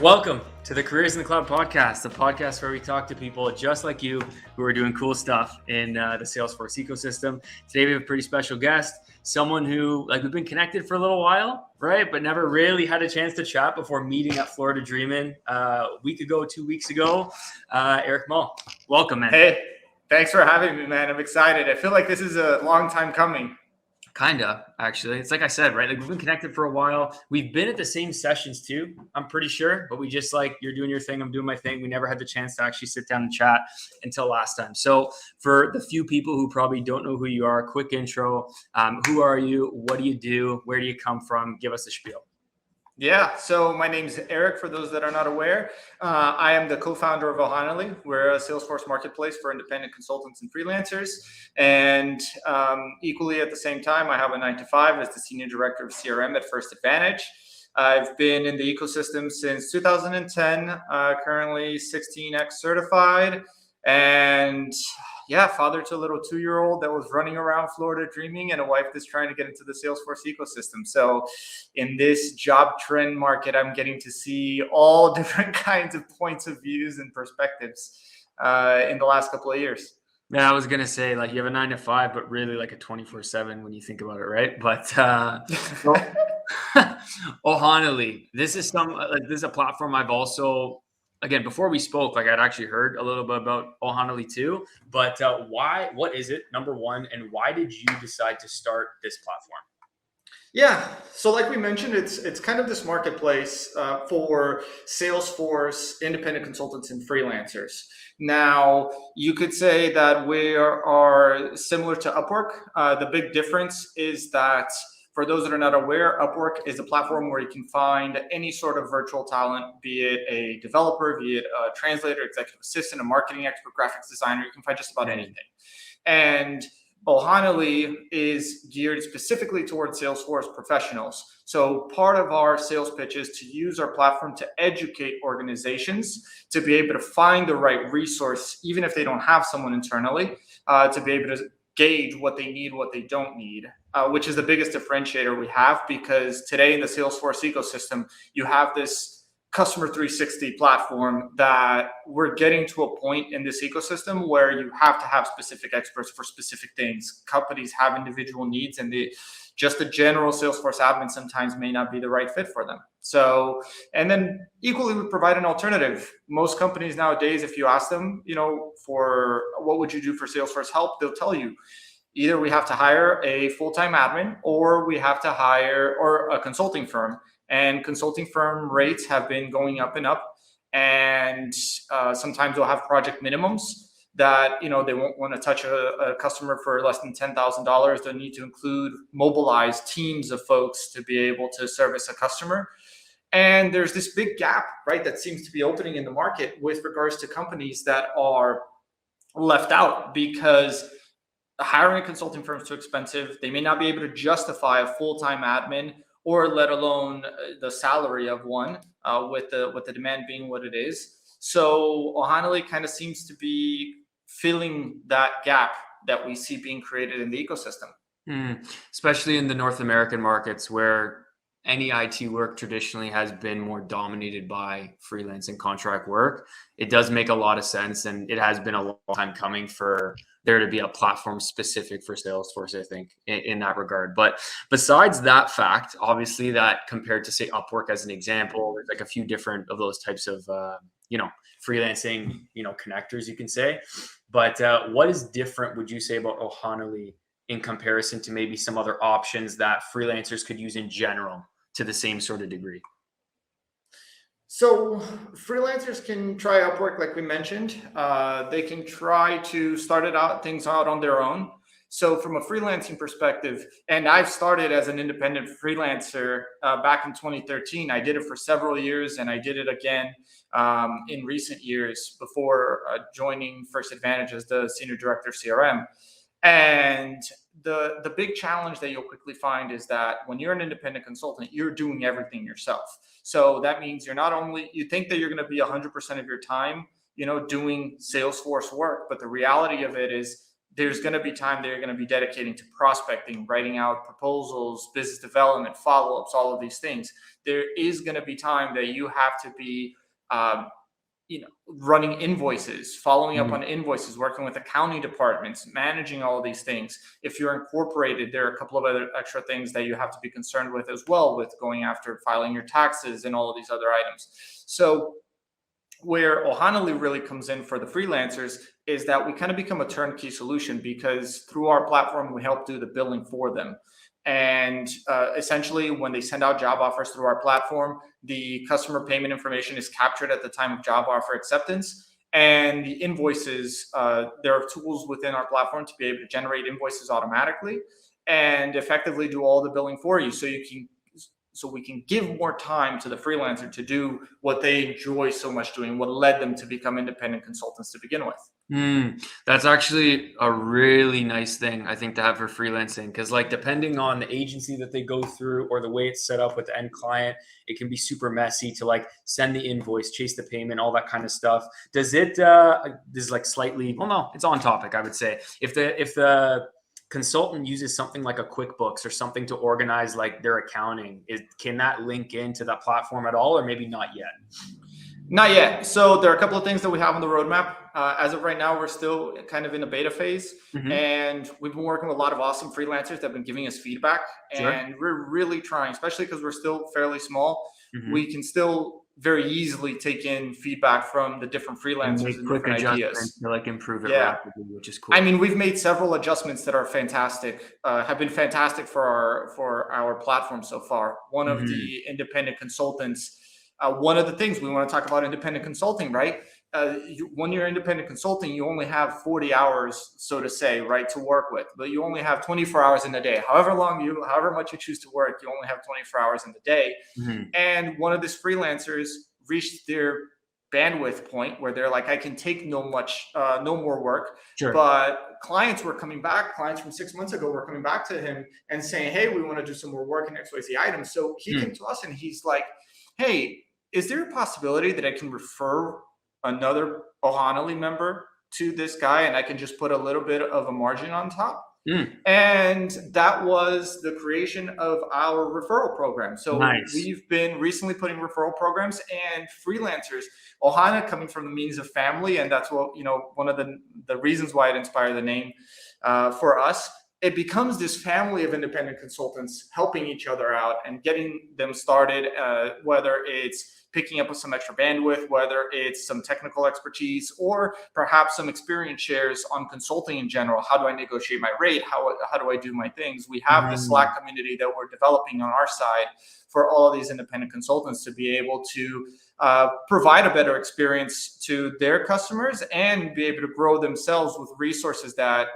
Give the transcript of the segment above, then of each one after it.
Welcome to the Careers in the Cloud podcast, the podcast where we talk to people just like you who are doing cool stuff in the Salesforce ecosystem. Today we have a pretty special guest, someone who, we've been connected for a little while, right? But never really had a chance to chat before meeting at Florida Dreamin' a week ago, 2 weeks ago. Erick Mahle, welcome, man. Hey, thanks for having me, man. I'm excited. I feel like this is a long time coming. Kinda, actually. It's like I said, right? We've been connected for a while. We've been at the same sessions too, I'm pretty sure. But we just you're doing your thing, I'm doing my thing. We never had the chance to actually sit down and chat until last time. So for the few people who probably don't know who you are, quick intro. Who are you? What do you do? Where do you come from? Give us a spiel. Yeah, so my name is Erick, for those that are not aware. I am the co-founder of Ohanaly. We're a Salesforce marketplace for independent consultants and freelancers. And equally at the same time, I have a 9-to-5 as the Senior Director of CRM at First Advantage. I've been in the ecosystem since 2010, currently 16X certified. And yeah, father to a little 2-year-old that was running around Florida dreaming, and a wife that's trying to get into the Salesforce ecosystem. So in this job trend market, I'm getting to see all different kinds of points of views and perspectives in the last couple of years. Yeah, I was going to say, you have a 9-to-5, but really a 24/7 when you think about it, right? But Ohanaly, this is a platform I've also, again, before we spoke, I'd actually heard a little bit about Ohanaly too, but what is it, number one, and why did you decide to start this platform? Yeah, so like we mentioned, it's kind of this marketplace for Salesforce independent consultants and freelancers. Now, you could say that we are similar to Upwork. The big difference is that, for those that are not aware, Upwork is a platform where you can find any sort of virtual talent, be it a developer, be it a translator, executive assistant, a marketing expert, graphics designer. You can find just about anything. And Ohanaly is geared specifically towards Salesforce professionals. So part of our sales pitch is to use our platform to educate organizations to be able to find the right resource, even if they don't have someone internally, to be able to gauge what they need, what they don't need, which is the biggest differentiator we have, because today in the Salesforce ecosystem, you have this customer 360 platform that we're getting to a point in this ecosystem where you have to have specific experts for specific things. Companies have individual needs, and just the general Salesforce admin sometimes may not be the right fit for them. So, and then equally, we provide an alternative. Most companies nowadays, if you ask them, for what would you do for Salesforce help, they'll tell you either we have to hire a full-time admin, or we have to hire a consulting firm. And consulting firm rates have been going up and up. And sometimes they'll have project minimums that, they won't want to touch a customer for less than $10,000. They'll need to mobilize teams of folks to be able to service a customer. And there's this big gap, right, that seems to be opening in the market with regards to companies that are left out because hiring a consulting firm is too expensive. They may not be able to justify a full-time admin, or let alone the salary of one, with the demand being what it is. So Ohanaly kind of seems to be filling that gap that we see being created in the ecosystem. Especially in the North American markets, where any IT work traditionally has been more dominated by freelance and contract work. It does make a lot of sense, and it has been a long time coming for there to be a platform specific for Salesforce, I think, in that regard. But besides that fact, obviously, that compared to, say, Upwork as an example, there's a few different of those types of freelancing connectors, you can say. But what is different, would you say, about Ohanaly in comparison to maybe some other options that freelancers could use in general to the same sort of degree? So freelancers can try Upwork, like we mentioned. They can try to start things out on their own. So from a freelancing perspective, and I've started as an independent freelancer back in 2013. I did it for several years, and I did it again in recent years before joining First Advantage as the Senior Director of CRM. And the big challenge that you'll quickly find is that when you're an independent consultant, you're doing everything yourself. So that means you think that you're going to be 100% of your time, doing Salesforce work, but the reality of it is there's going to be time that you're going to be dedicating to prospecting, writing out proposals, business development, follow-ups, all of these things. There is going to be time that you have to be running invoices, following up on invoices, working with accounting departments, managing all of these things. If you're incorporated, there are a couple of other extra things that you have to be concerned with as well, with going after filing your taxes and all of these other items. So where Ohanaly really comes in for the freelancers is that we kind of become a turnkey solution, because through our platform, we help do the billing for them. And essentially, when they send out job offers through our platform, the customer payment information is captured at the time of job offer acceptance. And the invoices, there are tools within our platform to be able to generate invoices automatically and effectively do all the billing for you. So we can give more time to the freelancer to do what they enjoy so much doing, what led them to become independent consultants to begin with. That's actually a really nice thing, I think, to have for freelancing, because like depending on the agency that they go through or the way it's set up with the end client, it can be super messy to like send the invoice, chase the payment, all that kind of stuff. Does it this is like slightly, well, no, it's on topic, I would say. If the consultant uses something like a QuickBooks or something to organize like their accounting, can that link into that platform at all, or maybe not yet? Not yet. So there are a couple of things that we have on the roadmap. As of right now, we're still kind of in a beta phase, and we've been working with a lot of awesome freelancers that have been giving us feedback. Sure. And we're really trying, especially because we're still fairly small. We can still very easily take in feedback from the different freelancers and different ideas to like improve it rapidly, which is cool. I mean, we've made several adjustments that are fantastic, have been fantastic for our platform so far. One of the independent consultants, one of the things we want to talk about independent consulting, right? When you're independent consulting, you only have 40 hours, so to say, right, to work with, but you only have 24 hours in a day. However much you choose to work, you only have 24 hours in the day. And one of these freelancers reached their bandwidth point where they're like, I can take no more work. Sure. But clients from 6 months ago were coming back to him and saying, hey, we want to do some more work in XYZ items. So he came to us and he's like, hey, is there a possibility that I can refer another Ohanaly member to this guy and I can just put a little bit of a margin on top? And that was the creation of our referral program. So we've been recently putting referral programs and freelancers. Ohana coming from the means of family, and that's what, one of the reasons why it inspired the name for us. It becomes this family of independent consultants helping each other out and getting them started, whether it's picking up with some extra bandwidth, whether it's some technical expertise, or perhaps some experience shares on consulting in general. How do I negotiate my rate? How do I do my things? We have the Slack community that we're developing on our side for all of these independent consultants to be able to provide a better experience to their customers and be able to grow themselves with resources that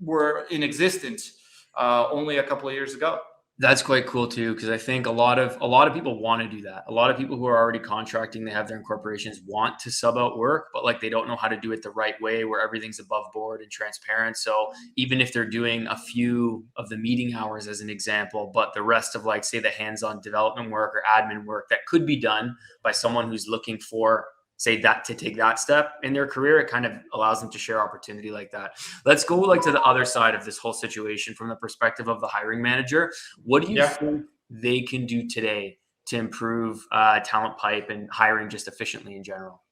were in existence only a couple of years ago. That's quite cool too, because I think a lot of people want to do that. A lot of people who are already contracting, they have their incorporations, want to sub out work, but like they don't know how to do it the right way, where everything's above board and transparent. So even if they're doing a few of the meeting hours as an example, but the rest of like, say, the hands-on development work or admin work that could be done by someone who's looking for, say, that to take that step in their career, it kind of allows them to share opportunity like that. Let's go like to the other side of this whole situation from the perspective of the hiring manager. What do you think they can do today to improve talent pipe and hiring just efficiently in general?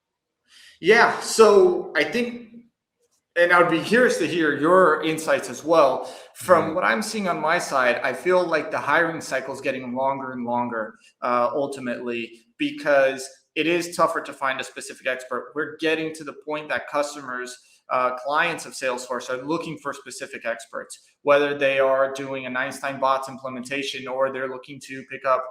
Yeah, so I think, and I would be curious to hear your insights as well. From what I'm seeing on my side, I feel like the hiring cycle is getting longer and longer ultimately, because it is tougher to find a specific expert. We're getting to the point that customers, clients of Salesforce are looking for specific experts, whether they are doing an Einstein bots implementation or they're looking to pick up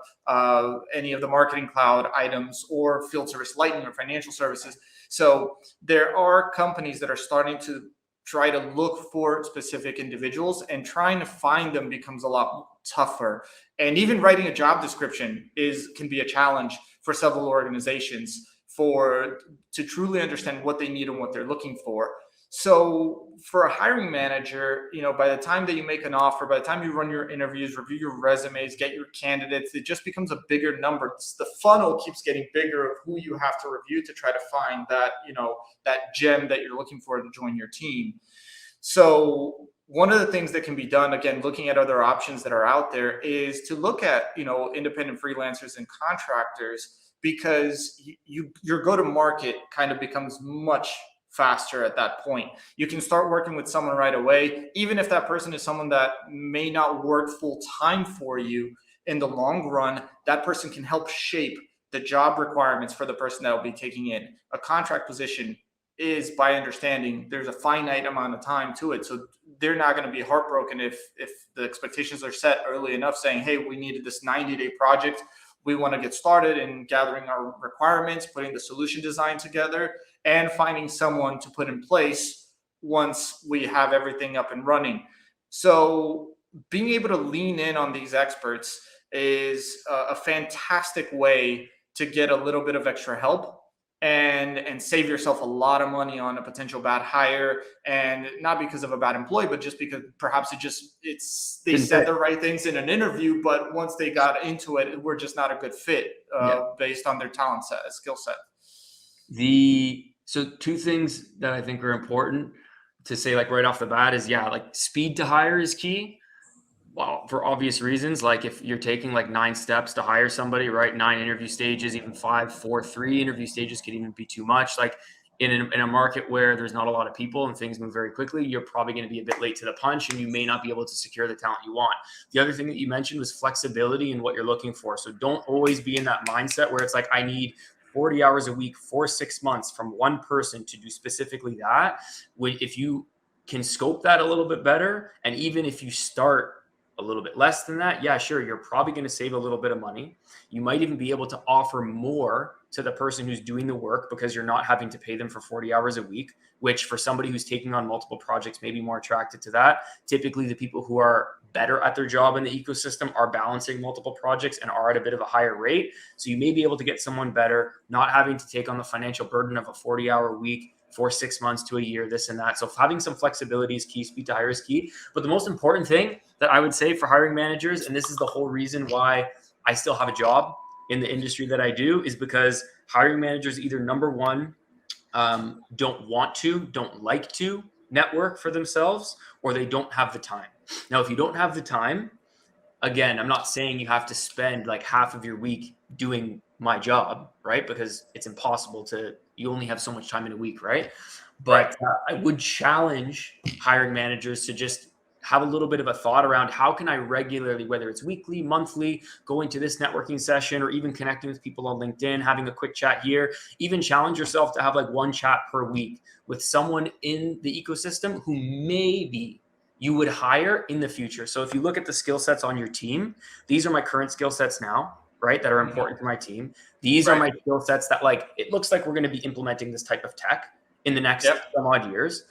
any of the marketing cloud items or field service lightning or financial services. So there are companies that are starting to try to look for specific individuals, and trying to find them becomes a lot tougher. And even writing a job description can be a challenge for several organizations to truly understand what they need and what they're looking for. So for a hiring manager, by the time that you make an offer, by the time you run your interviews, review your resumes, get your candidates, it just becomes a bigger number. The funnel keeps getting bigger of who you have to review to try to find that, that gem that you're looking for to join your team. So one of the things that can be done, again, looking at other options that are out there, is to look at, independent freelancers and contractors because your go-to-market kind of becomes much faster at that point. You can start working with someone right away, even if that person is someone that may not work full time for you. In the long run, that person can help shape the job requirements for the person that will be taking in. A contract position is, by understanding, there's a finite amount of time to it. So they're not going to be heartbroken if the expectations are set early enough, saying, hey, we needed this 90-day project. We want to get started in gathering our requirements, putting the solution design together, and finding someone to put in place once we have everything up and running. So being able to lean in on these experts is a fantastic way to get a little bit of extra help and save yourself a lot of money on a potential bad hire, and not because of a bad employee, but just because perhaps they said the right things in an interview, but once they got into it, we're just not a good fit based on their talent set, skill set. So two things that I think are important to say, like right off the bat, is like speed to hire is key. Well, for obvious reasons, like if you're taking like 9 steps to hire somebody, right? 9 interview stages, even 5, 4, 3 interview stages could even be too much. Like in a market where there's not a lot of people and things move very quickly, you're probably going to be a bit late to the punch and you may not be able to secure the talent you want. The other thing that you mentioned was flexibility in what you're looking for. So don't always be in that mindset where it's like, I need 40 hours a week for 6 months from one person to do specifically that. If you can scope that a little bit better, and even if you start a little bit less than that, sure, you're probably going to save a little bit of money. You might even be able to offer more to the person who's doing the work because you're not having to pay them for 40 hours a week, which for somebody who's taking on multiple projects may be more attracted to that. Typically, the people who are better at their job in the ecosystem are balancing multiple projects and are at a bit of a higher rate. So you may be able to get someone better, not having to take on the financial burden of a 40-hour week for 6 months to a year, this and that. So having some flexibility is key. Speed to hire is key. But the most important thing that I would say for hiring managers, and this is the whole reason why I still have a job in the industry that I do, is because hiring managers either, number one, don't like to network for themselves, or they don't have the time. Now, if you don't have the time, again, I'm not saying you have to spend like half of your week doing my job, right? Because it's impossible you only have so much time in a week, right? But I would challenge hiring managers to just have a little bit of a thought around how can I regularly, whether it's weekly, monthly, going to this networking session, or even connecting with people on LinkedIn, having a quick chat here, even challenge yourself to have like one chat per week with someone in the ecosystem who maybe you would hire in the future. So if you look at the skill sets on your team, these are my current skill sets now, right? That are important to my team. These are my skill sets that, like, it looks like we're going to be implementing this type of tech in the next some odd years.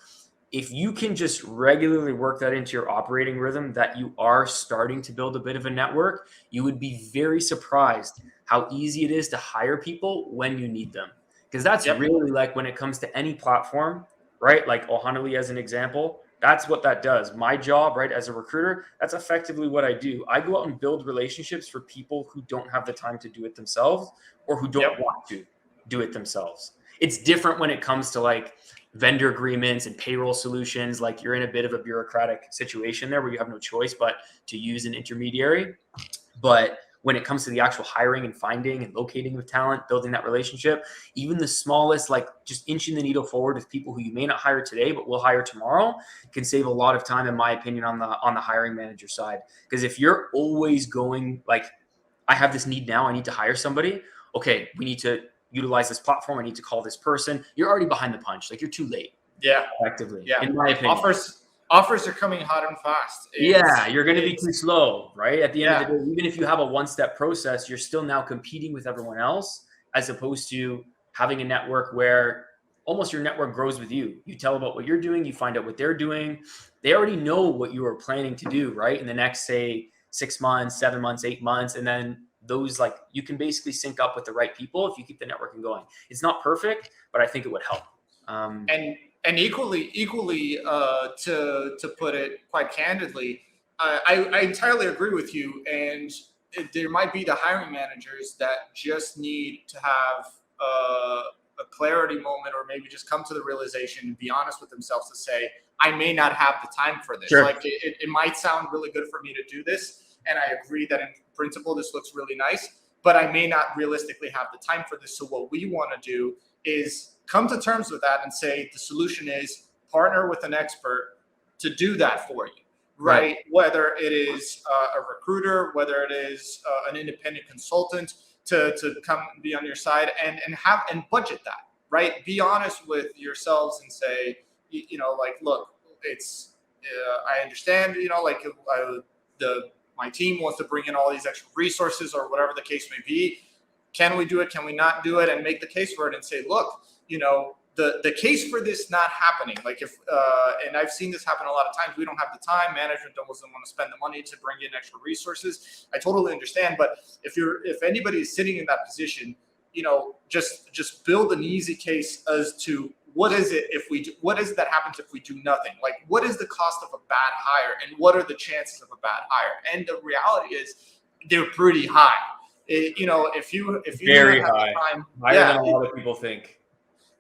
If you can just regularly work that into your operating rhythm, that you are starting to build a bit of a network, you would be very surprised how easy it is to hire people when you need them. Because that's really, like, when it comes to any platform, right? Like Ohanaly as an example, that's what that does. My job, right, as a recruiter, that's effectively what I do. I go out and build relationships for people who don't have the time to do it themselves, or who don't want to do it themselves. It's different when it comes to like vendor agreements and payroll solutions. Like, you're in a bit of a bureaucratic situation there where you have no choice but to use an intermediary. But when it comes to the actual hiring and finding and locating of talent, building that relationship, even the smallest, like just inching the needle forward with people who you may not hire today, but will hire tomorrow, can save a lot of time, in my opinion, on the hiring manager side. Because if you're always going like, I have this need now, I need to hire somebody. Okay, we need to utilize this platform. I need to call this person. You're already behind the punch. Like, you're too late. Effectively. In my opinion. Offers are coming hot and fast. You're going to be too slow, right? At the end of the day, even if you have a one-step process, you're still now competing with everyone else, as opposed to having a network where almost your network grows with you. You tell about what you're doing, you find out what they're doing. They already know what you are planning to do, right? In the next, say, 6 months, 7 months, 8 months. And then those, like, you can basically sync up with the right people if you keep the networking going. It's not perfect, but I think it would help. And equally, to put it quite candidly, I entirely agree with you. And there might be the hiring managers that just need to have a clarity moment, or maybe just come to the realization and be honest with themselves to say, I may not have the time for this. Like, it might sound really good for me to do this, and I agree that in principle this looks really nice, but I may not realistically have the time for this. So what we want to do is come to terms with that and say the solution is partner with an expert to do that for you, right? Whether it is a recruiter, whether it is an independent consultant to come and be on your side and budget that, right? Be honest with yourselves and say, like, look, it's, I understand, like my team wants to bring in all these extra resources or whatever the case may be. Can we do it? Can we not do it? And make the case for it and say, look, the case for this not happening, like if, and I've seen this happen a lot of times, we don't have the time, management doesn't want to spend the money to bring in extra resources. I totally understand. But if anybody is sitting in that position, just build an easy case as to what is it that happens if we do nothing? Like, what is the cost of a bad hire and what are the chances of a bad hire? And the reality is they're pretty high. If you very don't have high, time, higher than a lot of people think.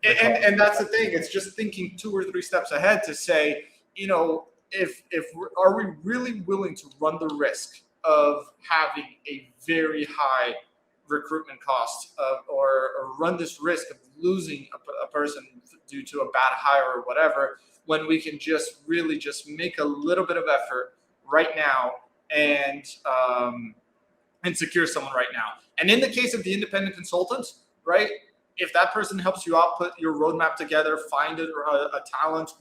And that's the thing. It's just thinking 2 or 3 steps ahead to say, are we really willing to run the risk of having a very high recruitment cost or run this risk of losing a person due to a bad hire or whatever, when we can just really just make a little bit of effort right now and secure someone right now. And in the case of the independent consultants, right, if that person helps you out, put your roadmap together, find a talent,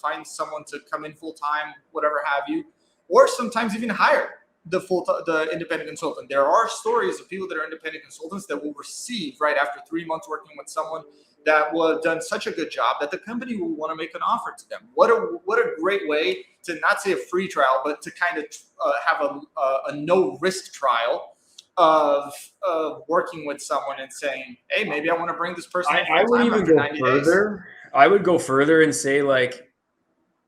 find someone to come in full time, whatever have you, or sometimes even hire the independent consultant. There are stories of people that are independent consultants that will receive right after 3 months working with someone that was done such a good job that the company will want to make an offer to them. What a great way to not say a free trial, but to kind of have a no risk trial of working with someone and saying, hey, maybe I want to bring this person in I would even go further. Days. I would go further and say, like,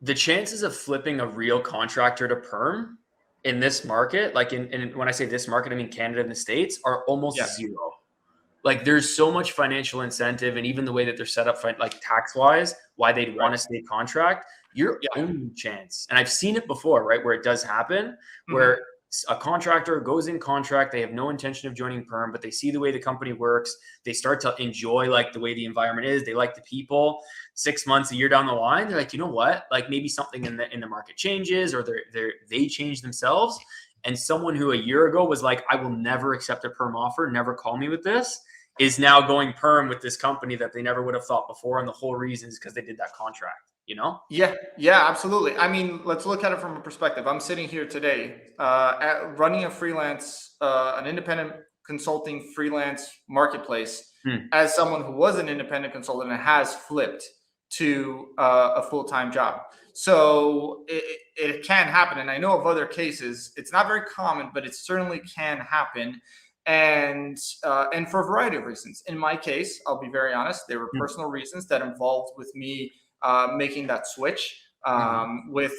the chances of flipping a real contractor to perm in this market, like in when I say this market, I mean Canada and the States, are almost zero. Like, there's so much financial incentive, and even the way that they're set up, like tax wise, why they'd want to stay contract, your only chance. And I've seen it before, right, where it does happen, where a contractor goes in contract, they have no intention of joining perm, but they see the way the company works, they start to enjoy like the way the environment is, they like the people. 6 months, a year down the line, they're like, you know what, like maybe something in the market changes, or they change themselves. And someone who a year ago was like, I will never accept a perm offer, never call me with this, is now going perm with this company that they never would have thought before. And the whole reason is because they did that contract. Yeah, absolutely. I mean, let's look at it from a perspective. I'm sitting here today running a freelance, an independent consulting freelance marketplace as someone who was an independent consultant and has flipped to a full-time job. So it can happen. And I know of other cases. It's not very common, but it certainly can happen. And for a variety of reasons. In my case, I'll be very honest, there were personal reasons that involved with me making that switch, with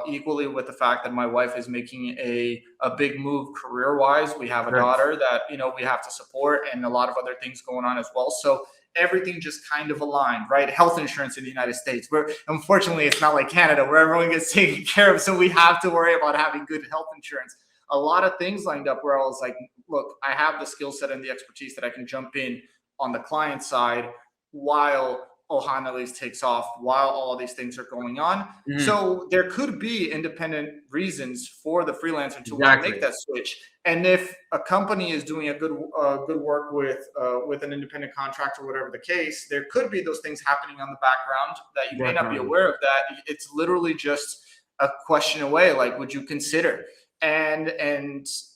equally with the fact that my wife is making a big move career-wise. We have a daughter that we have to support, and a lot of other things going on as well. So everything just kind of aligned, right? Health insurance in the United States, where unfortunately it's not like Canada where everyone gets taken care of. So we have to worry about having good health insurance. A lot of things lined up where I was like, look, I have the skill set and the expertise that I can jump in on the client side while Ohanaly takes off, while all of these things are going on. So there could be independent reasons for the freelancer to want to make that switch. And if a company is doing a good work with an independent contractor, whatever the case, there could be those things happening on the background that you may not be aware of. That it's literally just a question away. Like, would you consider? And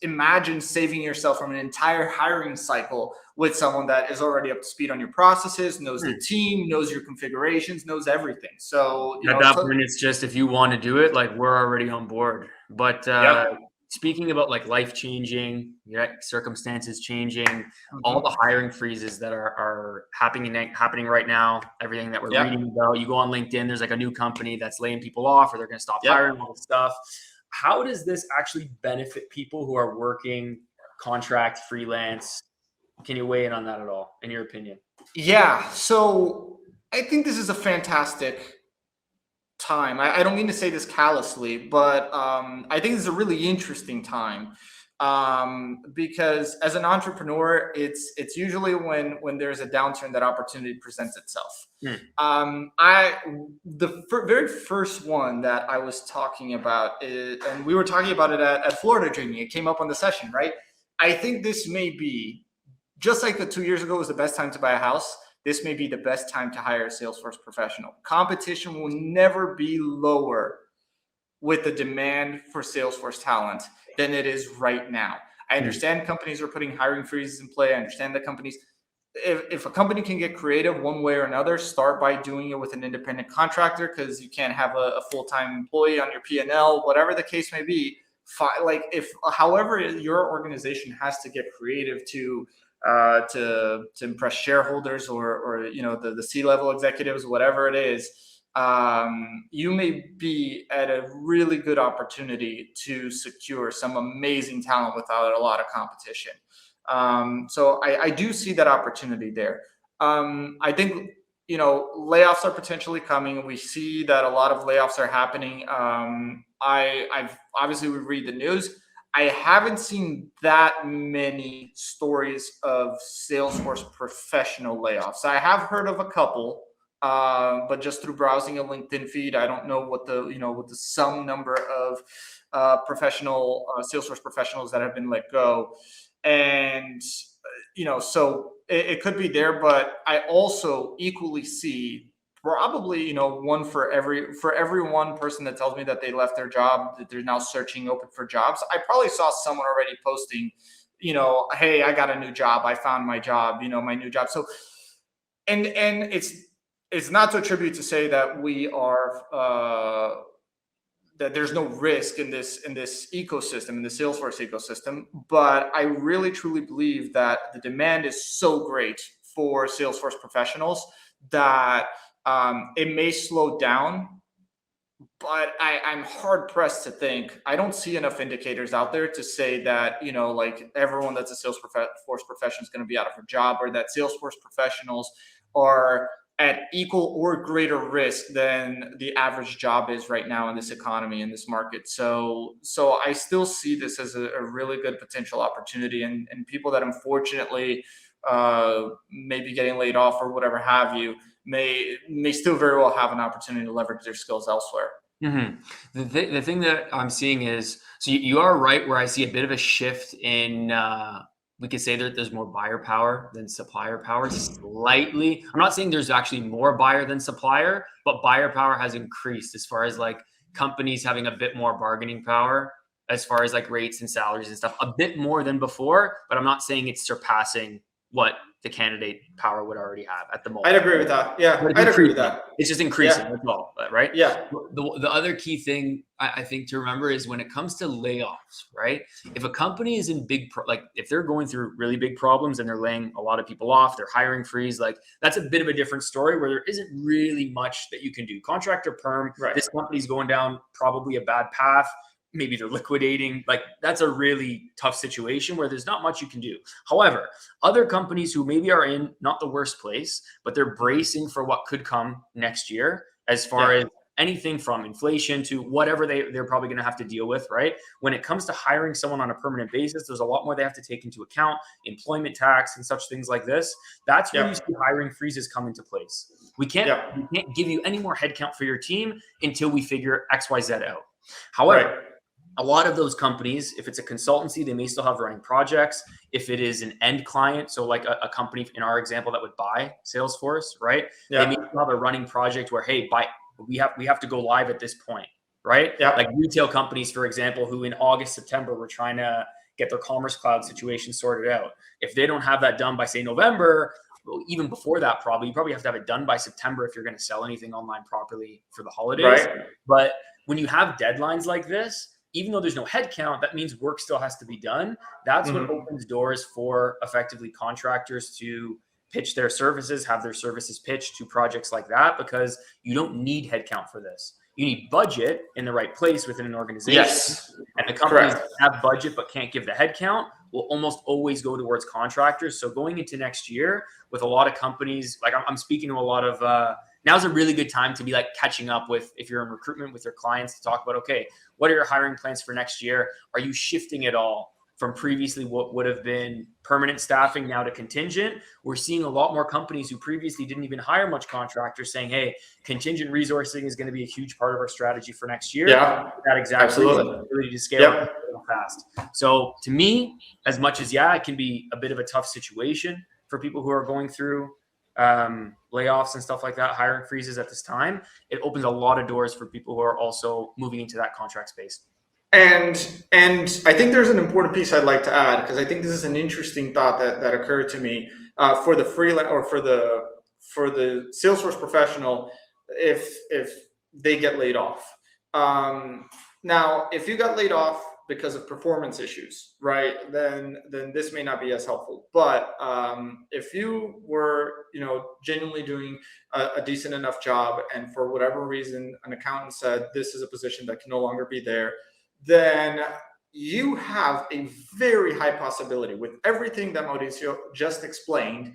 imagine saving yourself from an entire hiring cycle with someone that is already up to speed on your processes, knows the team, knows your configurations, knows everything. So at that point, it's just, if you want to do it, like, we're already on board. But speaking about like life changing, circumstances changing, all the hiring freezes that are happening right now, everything that we're reading about, you go on LinkedIn, there's like a new company that's laying people off, or they're going to stop hiring, all this stuff. How does this actually benefit people who are working contract, freelance? Can you weigh in on that at all, in your opinion? Yeah. So I think this is a fantastic time. I don't mean to say this callously, but I think this is a really interesting time. Because as an entrepreneur, it's usually when there's a downturn that opportunity presents itself. Very first one that I was talking about and we were talking about it at Florida Dreaming. It came up on the session, right? I think this may be, just like the 2 years ago was the best time to buy a house, this may be the best time to hire a Salesforce professional. Competition will never be lower with the demand for Salesforce talent than it is right now. I understand companies are putting hiring freezes in play. I understand that companies, if a company can get creative one way or another, start by doing it with an independent contractor, because you can't have a full-time employee on your P&L, whatever the case may be. Like, if however your organization has to get creative to impress shareholders or the C-level executives, whatever it is, you may be at a really good opportunity to secure some amazing talent without a lot of competition. So I do see that opportunity there. I think layoffs are potentially coming. We see that a lot of layoffs are happening. I've obviously, we read the news. I haven't seen that many stories of Salesforce professional layoffs. I have heard of a couple, but just through browsing a LinkedIn feed, I don't know what the sum number of professional Salesforce professionals that have been let go, and so it could be there. But I also equally see probably one for every one person that tells me that they left their job, that they're now searching open for jobs. I probably saw someone already posting, hey, I got a new job, I found my job, my new job. So and it's not to attribute to say that we are that there's no risk in this ecosystem, in the Salesforce ecosystem, but I really truly believe that the demand is so great for Salesforce professionals that it may slow down, but I'm hard pressed to think. I don't see enough indicators out there to say that like everyone that's a Salesforce professional is going to be out of a job, or that Salesforce professionals are at equal or greater risk than the average job is right now in this economy, in this market. So I still see this as a really good potential opportunity, and people that unfortunately may be getting laid off or whatever have you may still very well have an opportunity to leverage their skills elsewhere. Mm-hmm. The thing that I'm seeing is, so you are right, where I see a bit of a shift in, we could say that there's more buyer power than supplier power slightly. I'm not saying there's actually more buyer than supplier, but buyer power has increased as far as like companies having a bit more bargaining power as far as like rates and salaries and stuff, a bit more than before, but I'm not saying it's surpassing what the candidate power would already have at the moment. I'd agree with that. Yeah, I'd agree with that. It's just increasing, that's all, right? Yeah. The other key thing I think to remember is when it comes to layoffs, right? If a company is in if they're going through really big problems and they're laying a lot of people off, they're hiring freeze, like that's a bit of a different story where there isn't really much that you can do. Contract or perm, right. This company's going down probably a bad path. Maybe they're liquidating. Like that's a really tough situation where there's not much you can do. However, other companies who maybe are in not the worst place, but they're bracing for what could come next year as far as anything from inflation to whatever they're probably going to have to deal with, right? When it comes to hiring someone on a permanent basis, there's a lot more they have to take into account, employment tax and such things like this. That's where you see hiring freezes come into place. We can't give you any more headcount for your team until we figure XYZ out. However, a lot of those companies, if it's a consultancy, they may still have running projects. If it is an end client, so like a company in our example that would buy Salesforce, right? They may still have a running project where, hey, we have to go live at this point, right? Like retail companies, for example, who in August, September, were trying to get their Commerce Cloud situation sorted out. If they don't have that done by, say, November, well, even before that, you probably have to have it done by September if you're going to sell anything online properly for the holidays. Right. But when you have deadlines like this, even though there's no headcount, that means work still has to be done. That's what opens doors for effectively contractors to pitch their services, have their services pitched to projects like that, because you don't need headcount for this. You need budget in the right place within an organization. Yes. And the companies that have budget but can't give the headcount will almost always go towards contractors. So going into next year with a lot of companies, like I'm speaking to a lot of, now's a really good time to be like catching up with, if you're in recruitment with your clients, to talk about, okay, what are your hiring plans for next year? Are you shifting at all from previously what would have been permanent staffing now to contingent. We're seeing a lot more companies who previously didn't even hire much contractors saying, hey, contingent resourcing is going to be a huge part of our strategy for next year. Yeah, that exact absolutely. ability to scale up fast. So to me, as much as, yeah, it can be a bit of a tough situation for people who are going through layoffs and stuff like that, hiring freezes at this time, it opens a lot of doors for people who are also moving into that contract space. And I think there's an important piece I'd like to add, because I think this is an interesting thought that occurred to me for the freelance or for the Salesforce professional if they get laid off. Now, if you got laid off because of performance issues, right, then this may not be as helpful. But if you were, genuinely doing a decent enough job, and for whatever reason an accountant said this is a position that can no longer be there, then you have a very high possibility, with everything that Mauricio just explained,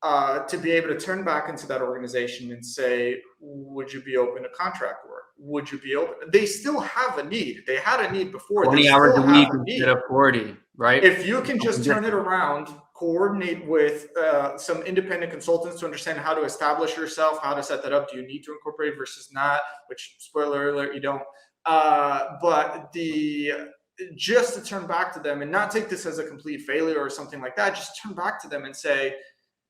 to be able to turn back into that organization and say, would you be open to contract work? Would you be open? They still have a need. They had a need before. 20 hours a week instead of 40, right? If you can just turn it around, coordinate with some independent consultants to understand how to establish yourself, how to set that up. Do you need to incorporate versus not? Which, spoiler alert, you don't. But just to turn back to them and not take this as a complete failure or something like that, just turn back to them and say,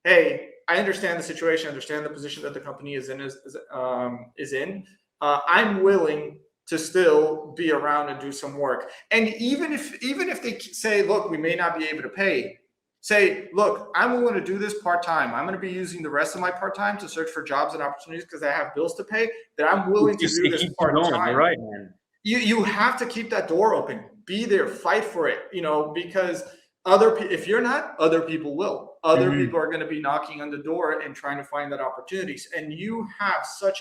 hey, I understand the situation, I understand the position that the company is in. I'm willing to still be around and do some work. And even if they say, look, we may not be able to pay, say, look, I'm willing to do this part-time. I'm going to be using the rest of my part-time to search for jobs and opportunities because I have bills to pay, that I'm willing to do this part-time. You're right, man. You have to keep that door open. Be there, fight for it, because if you're not, other people will. Other people are going to be knocking on the door and trying to find that opportunities. And you have such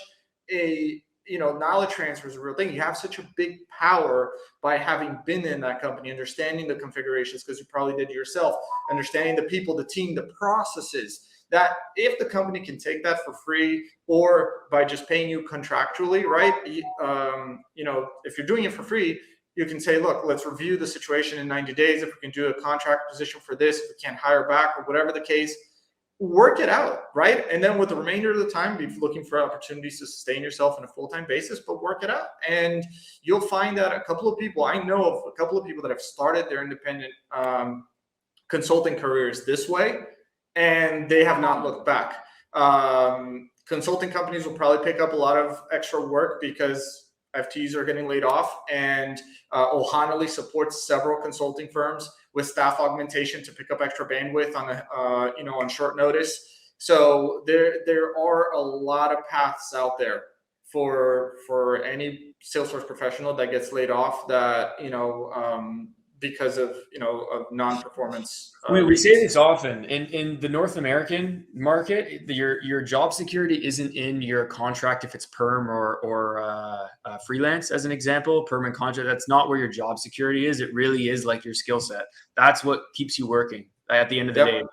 a, knowledge transfer is a real thing. You have such a big power by having been in that company, understanding the configurations, because you probably did it yourself, understanding the people, the team, the processes, that if the company can take that for free or by just paying you contractually, right? If you're doing it for free, you can say, look, let's review the situation in 90 days. If we can do a contract position for this, if we can't hire back or whatever the case, work it out, right? And then with the remainder of the time, be looking for opportunities to sustain yourself on a full-time basis, but work it out. And you'll find that I know of a couple of people that have started their independent consulting careers this way, and they have not looked back. Consulting companies will probably pick up a lot of extra work because FTEs are getting laid off, and Ohanaly supports several consulting firms with staff augmentation to pick up extra bandwidth on short notice. So there are a lot of paths out there for any Salesforce professional that gets laid off that because of non-performance. We say this often in the North American market. Your job security isn't in your contract if it's perm or freelance, as an example. Perm and contract, that's not where your job security is. It really is like your skill set. That's what keeps you working at the end of the day.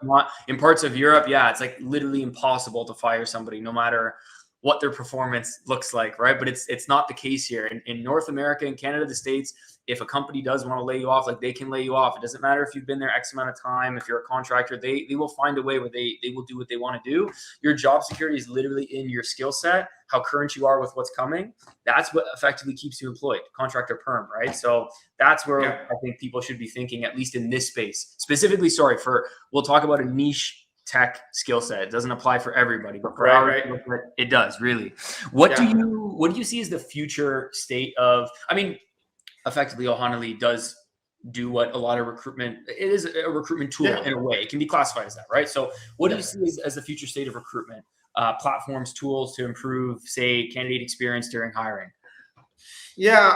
In parts of Europe, it's like literally impossible to fire somebody no matter what their performance looks like, right? But it's not the case here. In North America and Canada, the States, if a company does want to lay you off, like, they can lay you off. It doesn't matter if you've been there X amount of time. If you're a contractor, they will find a way where they will do what they want to do. Your job security is literally in your skill set, how current you are with what's coming. That's what effectively keeps you employed, contractor perm, right? So that's where I think people should be thinking, at least in this space. Specifically, we'll talk about a niche tech skill set. It doesn't apply for everybody, but for it does, really. What do you see as the future state of, effectively, Ohanaly does do what a lot of recruitment, it is a recruitment tool in a way. It can be classified as that, right? So what do you see as the future state of recruitment? Platforms, tools to improve, say, candidate experience during hiring? Yeah,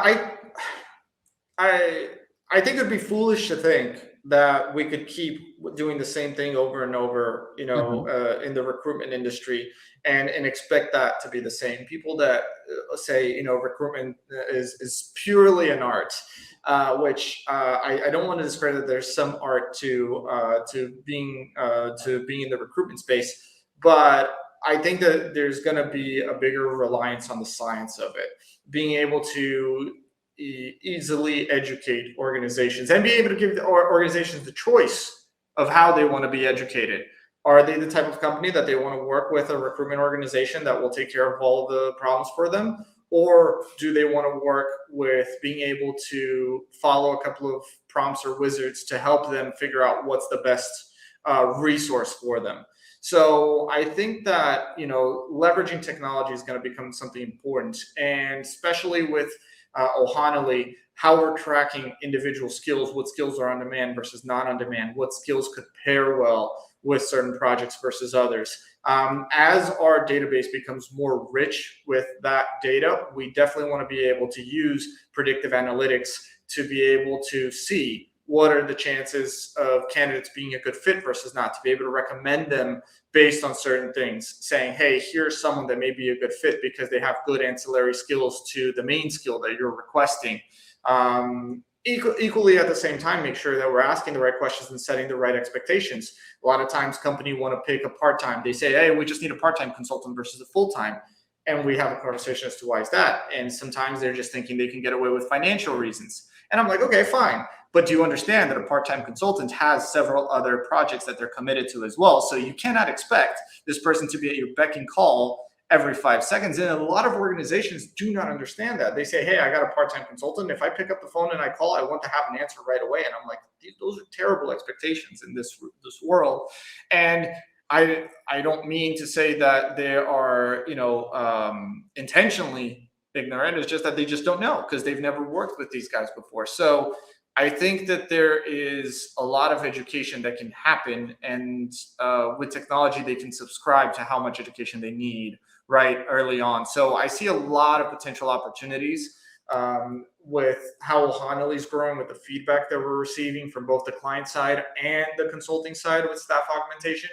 I think it'd be foolish to think that we could keep doing the same thing over and over, in the recruitment industry and expect that to be the same. People that say, recruitment is purely an art, which I don't want to discredit that there's some art to being in the recruitment space, but I think that there's going to be a bigger reliance on the science of it, being able to easily educate organizations and be able to give the organizations the choice of how they want to be educated. Are they the type of company that they want to work with a recruitment organization that will take care of all of the problems for them? Or do they want to work with being able to follow a couple of prompts or wizards to help them figure out what's the best resource for them? So I think that, leveraging technology is going to become something important, and especially with Ohanaly, how we're tracking individual skills, what skills are on demand versus not on demand, what skills could pair well with certain projects versus others. As our database becomes more rich with that data, we definitely want to be able to use predictive analytics to be able to see what are the chances of candidates being a good fit versus not, to be able to recommend them based on certain things, saying, hey, here's someone that may be a good fit because they have good ancillary skills to the main skill that you're requesting. Equally at the same time, make sure that we're asking the right questions and setting the right expectations. A lot of times companies want to pick a part-time. They say, hey, we just need a part-time consultant versus a full-time. And we have a conversation as to why is that. And sometimes they're just thinking they can get away with financial reasons. And I'm like, okay, fine. But do you understand that a part-time consultant has several other projects that they're committed to as well? So you cannot expect this person to be at your beck and call every 5 seconds. And a lot of organizations do not understand that. They say, hey, I got a part-time consultant. If I pick up the phone and I call, I want to have an answer right away. And I'm like, those are terrible expectations in this world. And I don't mean to say that they are, intentionally ignorant. It's just that they just don't know because they've never worked with these guys before. So I think that there is a lot of education that can happen, and with technology, they can subscribe to how much education they need right early on. So I see a lot of potential opportunities with how Ohanaly is growing, with the feedback that we're receiving from both the client side and the consulting side with staff augmentation.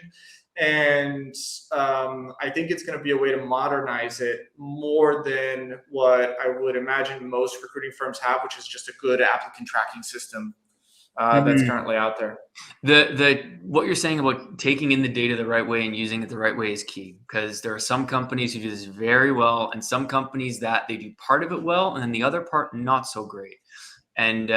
And I think it's going to be a way to modernize it more than what I would imagine most recruiting firms have, which is just a good applicant tracking system that's currently out there. What you're saying about taking in the data the right way and using it the right way is key, because there are some companies who do this very well and some companies that they do part of it well and then the other part not so great. And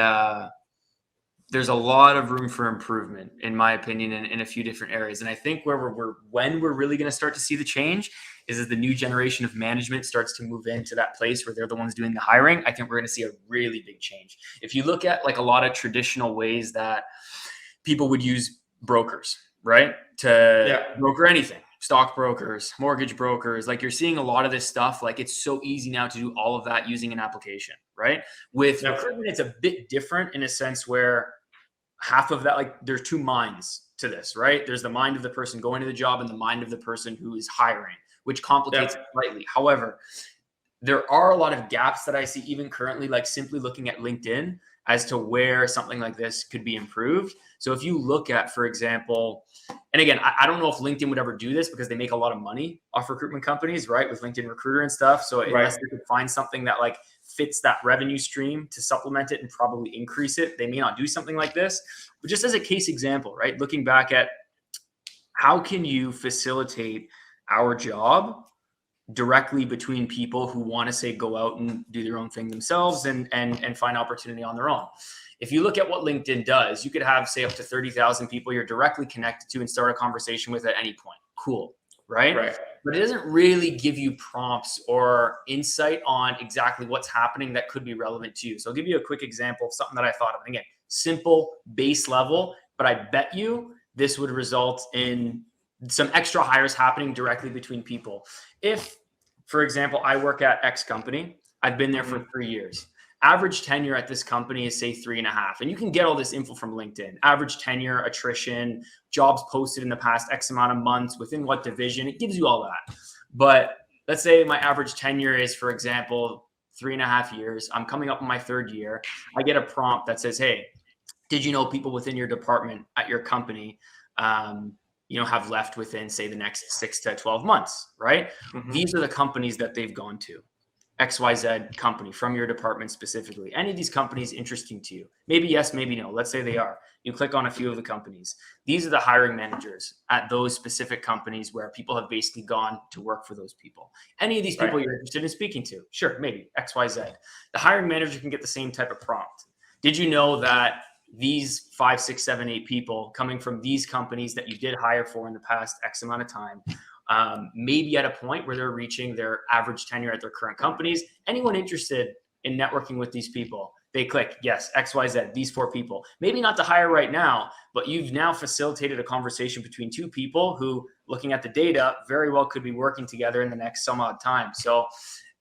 there's a lot of room for improvement, in my opinion, in a few different areas. And I think when we're really going to start to see the change is as the new generation of management starts to move into that place where they're the ones doing the hiring. I think we're going to see a really big change. If you look at like a lot of traditional ways that people would use brokers, right, to broker anything, stockbrokers, mortgage brokers, like you're seeing a lot of this stuff. Like it's so easy now to do all of that using an application, right? With recruitment, it's a bit different in a sense where half of that, like there's two minds to this, right? There's the mind of the person going to the job and the mind of the person who is hiring, which complicates it slightly. However, there are a lot of gaps that I see even currently, like simply looking at LinkedIn as to where something like this could be improved. So if you look at, for example, and again, I don't know if LinkedIn would ever do this because they make a lot of money off recruitment companies, right? With LinkedIn Recruiter and stuff. So unless they could find something that like fits that revenue stream to supplement it and probably increase it, they may not do something like this. But just as a case example, right? Looking back at how can you facilitate our job directly between people who want to say go out and do their own thing themselves and find opportunity on their own. If you look at what LinkedIn does, you could have say up to 30,000 people you're directly connected to and start a conversation with at any point. Cool, right? But it doesn't really give you prompts or insight on exactly what's happening that could be relevant to you. So I'll give you a quick example of something that I thought of. Again, simple, base level, but I bet you this would result in some extra hires happening directly between people. If, for example, I work at X company, I've been there for 3 years. Average tenure at this company is say 3.5. And you can get all this info from LinkedIn. Average tenure, attrition, jobs posted in the past X amount of months, within what division, it gives you all that. But let's say my average tenure is, for example, 3.5 years. I'm coming up on my 3rd year. I get a prompt that says, hey, did you know people within your department at your company have left within, say, the next 6 to 12 months, right? These are the companies that they've gone to. XYZ company from your department specifically. Any of these companies interesting to you? Maybe yes, maybe no. Let's say they are. You click on a few of the companies. These are the hiring managers at those specific companies where people have basically gone to work for those people. Any of these people you're interested in speaking to? Sure, maybe XYZ. The hiring manager can get the same type of prompt. Did you know that these 5, 6, 7, 8 people coming from these companies that you did hire for in the past X amount of time, maybe at a point where they're reaching their average tenure at their current companies? Anyone interested in networking with these people? They click, yes, XYZ, these 4 people. Maybe not to hire right now, but you've now facilitated a conversation between 2 people who, looking at the data, very well could be working together in the next some odd time. So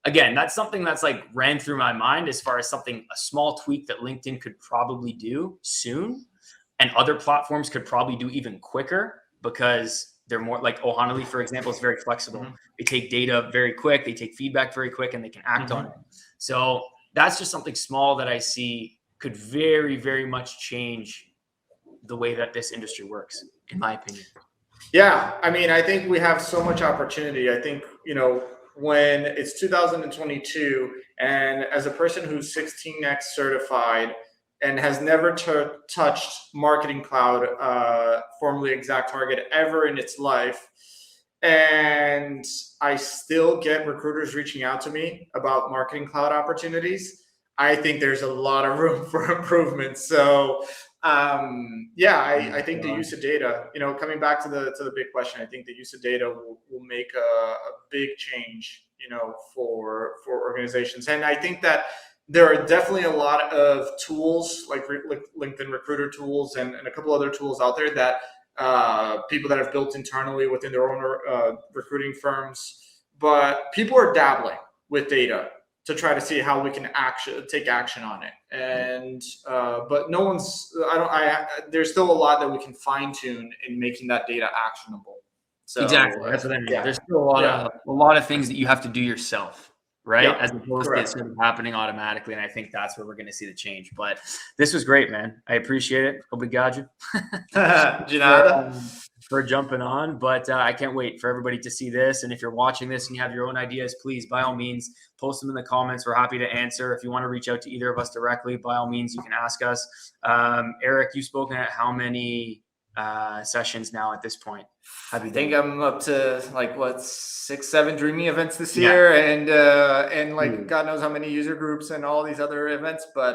again, that's something that's like ran through my mind as far as something, a small tweak that LinkedIn could probably do soon, and other platforms could probably do even quicker, because they're more like Ohanaly, for example, is very flexible. They take data very quick, they take feedback very quick, and they can act on it. So that's just something small that I see could very, very much change the way that this industry works, in my opinion. Yeah, I mean, I think we have so much opportunity. I think, when it's 2022, and as a person who's 16x certified and has never touched Marketing Cloud, formerly ExactTarget, ever in its life, and I still get recruiters reaching out to me about Marketing Cloud opportunities, I think there's a lot of room for improvement. So I think the use of data, coming back to the big question, I think the use of data will make a big change, for organizations. And I think that there are definitely a lot of tools like LinkedIn Recruiter tools and a couple other tools out there that people that have built internally within their own recruiting firms, but people are dabbling with data to try to see how we can take action on it. And but no one's, there's still a lot that we can fine tune in making that data actionable. So exactly, that's what I mean. Yeah. There's still a lot of things that you have to do yourself, right? As opposed to it sort of happening automatically. And I think that's where we're going to see the change. But this was great, man. I appreciate it. Obrigado. For jumping on. But I can't wait for everybody to see this. And if you're watching this and you have your own ideas, please, by all means, post them in the comments. We're happy to answer. If you want to reach out to either of us directly, by all means, you can ask us. Eric, you've spoken at how many sessions now at this point? I think I'm up to 6, 7 Dreamy events this year, and God knows how many user groups and all these other events. But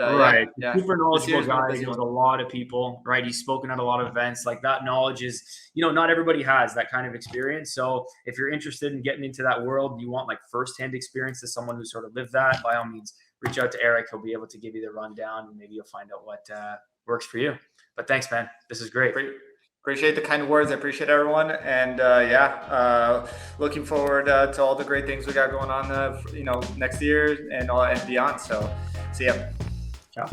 super knowledgeable guys. He knows a lot of people, right? He's spoken at a lot of events. Like, that knowledge is, not everybody has that kind of experience. So if you're interested in getting into that world, you want like firsthand experience as someone who sort of lived that, by all means, reach out to Eric. He'll be able to give you the rundown, and maybe you'll find out what works for you. But thanks, man. This is great. Appreciate the kind words. I appreciate everyone. And looking forward to all the great things we got going on, next year and beyond. So see ya. Ciao.